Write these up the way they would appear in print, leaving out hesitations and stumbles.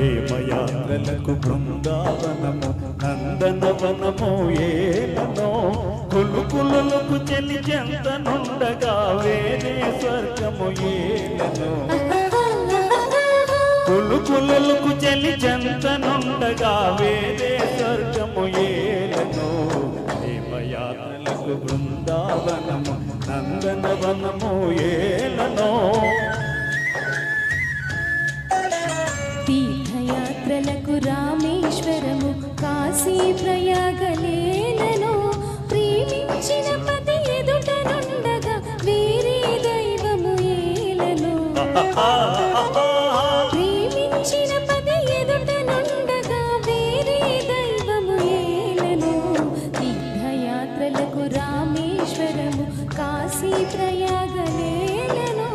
ప్రేమయాత్రలకు బృందావనము నందనవనము ఏలనో కులుకులకు చెలి చెంతనుండగా వేరే స్వర్గము ఏలనో కులుకులకు చెలి చెంతనుండగా వేరే స్వర్గము ఏలనో ప్రేమయాత్రలకు బృందావనము నందనవనము ఏలనో తీర్థయాత్రలకు రామేశ్వరము కాశీ ప్రయాగలేలను ప్రేమించిన పతి ఎదుటనుండగా వేరే దైవము ఏలను ప్రేమించిన పతి ఎదుటనుండగా వేరే దైవము ఏలను తీర్థయాత్రలకు రామేశ్వరము కాశీ ప్రయాగలేలను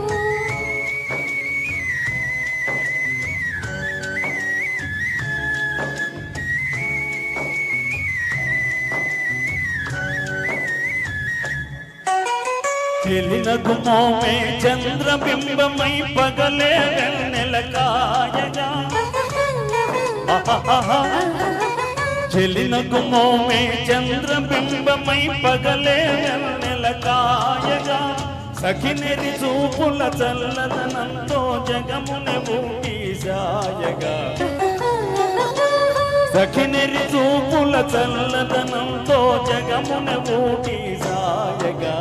చెలినకు మోమే చంద్రబింబమై పగలే వెన్నెలకాయగా చెలినకు మోమే చంద్రబింబమై పగలే వెన్నెలకాయగా సఖినిరి చూపుల చల్లదనంతో జగముని ఊటి సాయగా సఖినిరి చూపుల చల్లదనంతో జగముని ఊటి సాయగా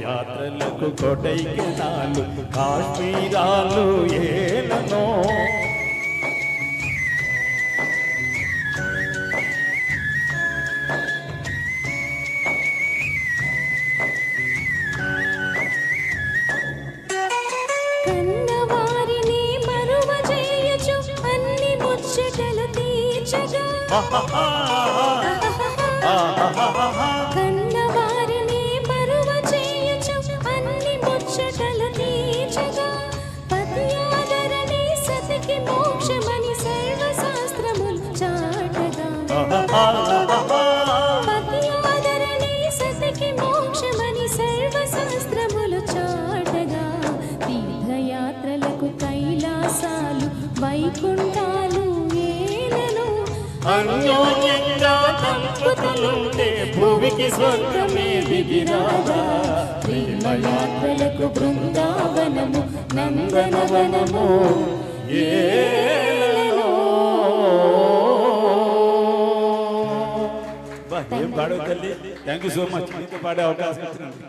యాత్రలకు కొడైకెనాలు కాశ్మీరాలు ఏలనో కన్నవారిని మరువ చేయచు అన్ని ముచ్చటలు తీర్చగా కన్నవారిని మరువ చేయచు అన్ని ముచ్చటలు తీర్చగా పతి ఆదరణి సతికి మోక్షమని సర్వశాస్త్రములు చాటగా పతి ఆదరణి సతికి మోక్షమని సర్వశాస్త్రములు చాటగా తీర్థయాత్రలకు కైలాసాలు వైకుంఠాలు ఏలను అన్యోన్యంగా దంపతులుంటే భూమికి స్వర్గమే దిగిరాదా ప్రేమయాత్రలకు బృందావనము నందనవనము ఏలనో. ఏం పాడవు తల్లి. Thank you so much. మీతో పాడే అవకాశం ఇచ్చినందుకు.